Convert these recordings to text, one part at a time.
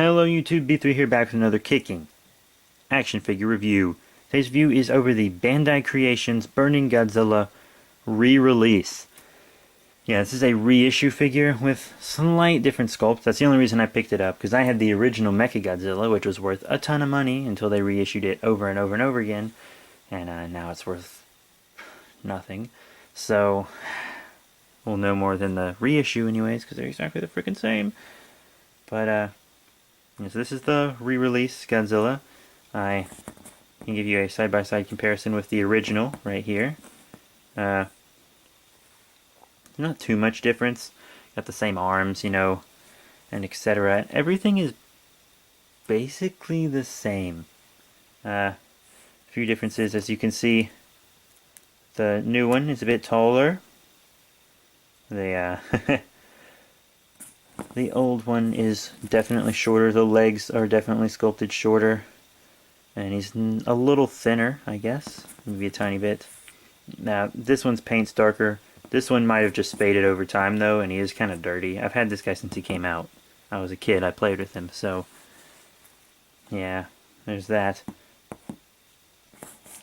Hello YouTube, B3 here, back with another kicking action figure review. Today's review is over the Bandai Creations Burning Godzilla re-release. Yeah, this is a reissue figure with slight different sculpts. That's the only reason I picked it up, because I had the original Mechagodzilla, which was worth a ton of money until they reissued it over and over and over again, and now it's worth nothing. So, we'll know more than the reissue anyways, because they're exactly the freaking same. But, so this is the re-release Godzilla. I can give you a side-by-side comparison with the original right here. Not too much difference. Got the same arms, and etc. Everything is basically the same. A few differences, as you can see. The new one is a bit taller. The old one is definitely shorter. The legs are definitely sculpted shorter. And he's a little thinner, I guess. Maybe a tiny bit. Now, this one's paint's darker. This one might have just faded over time, though, and he is kind of dirty. I've had this guy since he came out. I was a kid. I played with him, so... yeah, there's that.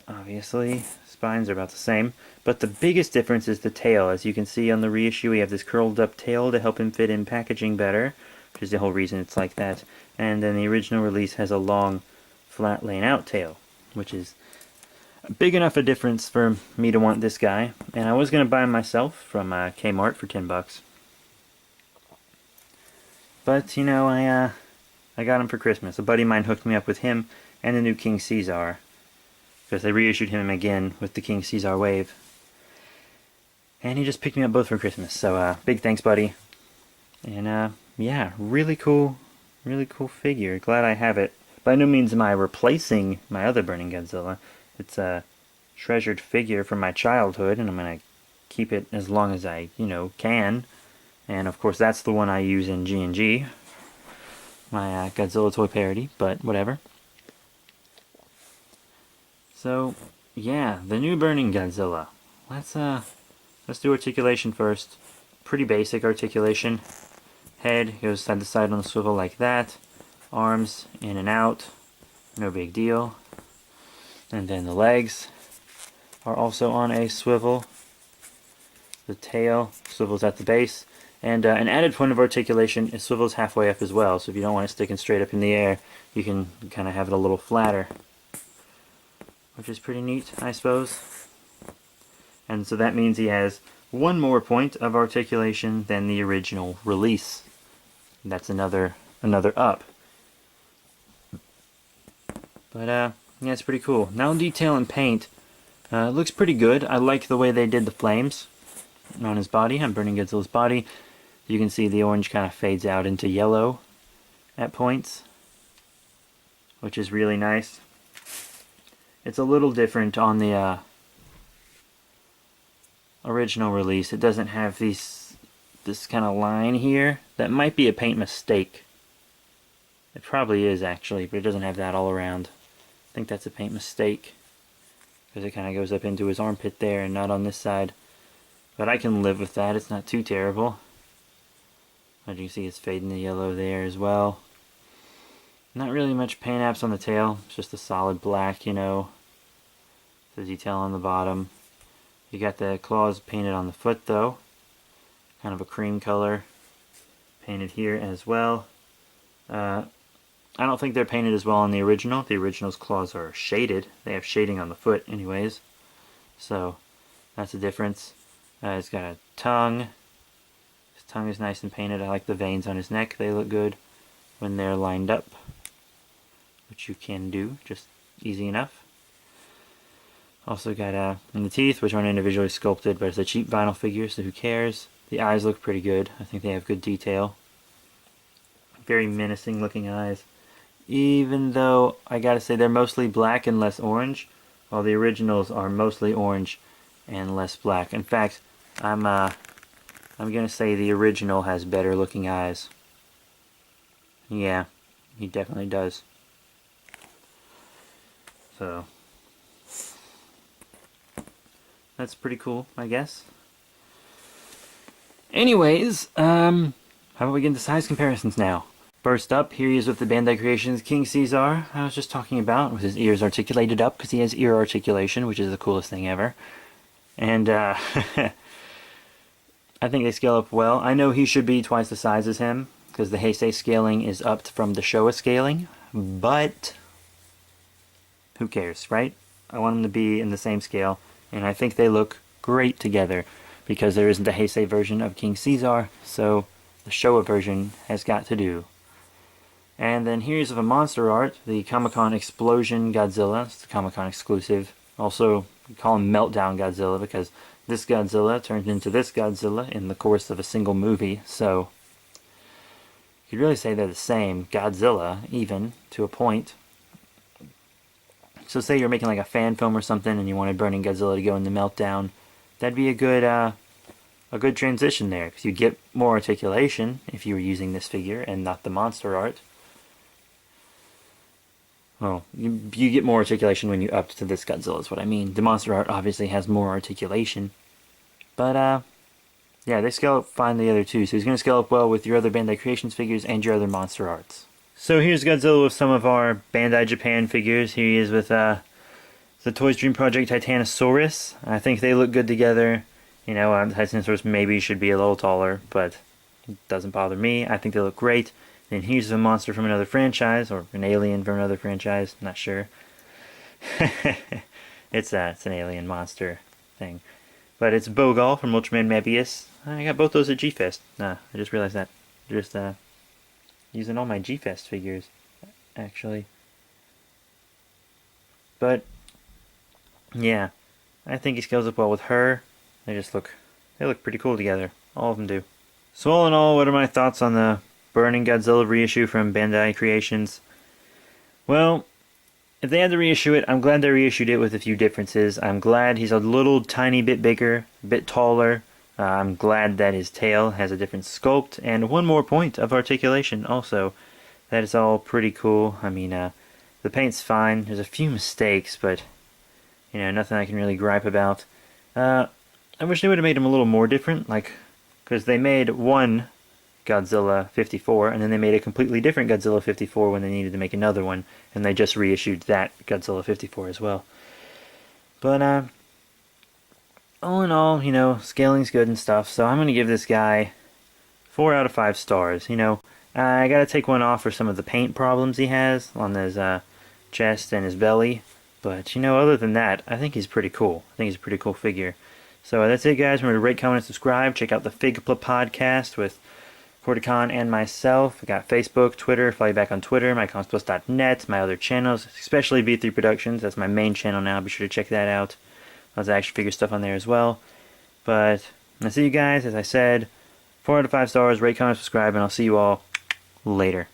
Obviously, spines are about the same. But the biggest difference is the tail. As you can see on the reissue, we have this curled up tail to help him fit in packaging better, which is the whole reason it's like that. And then the original release has a long, flat laying out tail, which is big enough a difference for me to want this guy. And I was going to buy him myself from Kmart for $10. But, I got him for Christmas. A buddy of mine hooked me up with him and the new King Caesar, because they reissued him again with the King Caesar wave. And he just picked me up both for Christmas, so big thanks, buddy. And yeah, really cool figure. Glad I have it. By no means am I replacing my other Burning Godzilla. It's a treasured figure from my childhood, and I'm going to keep it as long as I, can. And of course that's the one I use in G&G. My Godzilla toy parody, but whatever. So, yeah, the new Burning Godzilla. Let's do articulation first. Pretty basic articulation. Head goes side to side on the swivel like that. Arms in and out. No big deal. And then the legs are also on a swivel. The tail swivels at the base. And an added point of articulation is swivels halfway up as well. So if you don't want it sticking straight up in the air, you can kind of have it a little flatter, which is pretty neat, I suppose. And so that means he has one more point of articulation than the original release. That's another up. But yeah, it's pretty cool. Now detail and paint. Looks pretty good. I like the way they did the flames on his body, on Burning Godzilla's body. You can see the orange kind of fades out into yellow at points, which is really nice. It's a little different on the original release. It doesn't have this kind of line here. That might be a paint mistake. It probably is actually, but it doesn't have that all around. I think that's a paint mistake, because it kind of goes up into his armpit there and not on this side. But I can live with that. It's not too terrible. As you can see, it's fading the yellow there as well. Not really much paint apps on the tail. It's just a solid black, The detail on the bottom. You got the claws painted on the foot though. Kind of a cream color. Painted here as well. I don't think they're painted as well on the original. The original's claws are shaded. They have shading on the foot anyways. So that's a difference. He's got a tongue. His tongue is nice and painted. I like the veins on his neck. They look good when they're lined up, which you can do just easy enough. Also got in the teeth, which aren't individually sculpted, but it's a cheap vinyl figure, so who cares? The eyes look pretty good. I think they have good detail. Very menacing looking eyes. Even though, I gotta say, they're mostly black and less orange, while the originals are mostly orange and less black. In fact, I'm gonna say the original has better looking eyes. Yeah, he definitely does. So that's pretty cool, I guess. Anyways, how about we get into size comparisons now? First up, here he is with the Bandai Creations King Caesar I was just talking about, with his ears articulated up, because he has ear articulation, which is the coolest thing ever. And, I think they scale up well. I know he should be twice the size as him, because the Heisei scaling is upped from the Showa scaling, but who cares, right? I want them to be in the same scale, and I think they look great together, because there isn't a Heisei version of King Caesar, so the Showa version has got to do. And then here's of a monster art, the Comi-con Explosion Godzilla. It's the Comi-con exclusive. Also, we call him Meltdown Godzilla because this Godzilla turned into this Godzilla in the course of a single movie. So, you could really say they're the same Godzilla, even, to a point. So say you're making like a fan film or something and you wanted Burning Godzilla to go into Meltdown. That'd be a good transition there, because you'd get more articulation if you were using this figure and not the monster art. Well, you get more articulation when you upped to this Godzilla is what I mean. The monster art obviously has more articulation. But, yeah, they scale up fine the other two, so he's going to scale up well with your other Bandai Creations figures and your other monster arts. So here's Godzilla with some of our Bandai Japan figures. Here he is with the Toys Dream Project Titanosaurus. I think they look good together. You know, Titanosaurus maybe should be a little taller, but it doesn't bother me. I think they look great. Then here's a monster from another franchise, or an alien from another franchise, not sure. It's an alien monster thing. But it's Bogal from Ultraman Mebius. I got both those at G-Fest. I just realized that. Just using all my G-Fest figures, actually. But, yeah, I think he scales up well with her. They look pretty cool together. All of them do. So all in all, what are my thoughts on the Burning Godzilla reissue from Bandai Creations? Well, if they had to reissue it, I'm glad they reissued it with a few differences. I'm glad he's a little tiny bit bigger, a bit taller. I'm glad that his tail has a different sculpt, and one more point of articulation also. That is all pretty cool. I mean, the paint's fine. There's a few mistakes, but, you know, nothing I can really gripe about. I wish they would have made him a little more different, like, because they made one Godzilla 54, and then they made a completely different Godzilla 54 when they needed to make another one, and they just reissued that Godzilla 54 as well. But, all in all, you know, scaling's good and stuff, so I'm going to give this guy 4 out of 5 stars. You know, I gotta take one off for some of the paint problems he has on his chest and his belly, but, you know, other than that, I think he's pretty cool. I think he's a pretty cool figure. So that's it, guys. Remember to rate, comment, and subscribe. Check out the Figpla podcast with Comi-con and myself. I got Facebook, Twitter. Follow me back on Twitter, mycomicsplus.net, my other channels, especially V3 Productions. That's my main channel now. Be sure to check that out. Lots of action figure stuff on there as well. But I'll see you guys, as I said, 4 out of 5 stars. Rate, comment, subscribe, and I'll see you all later.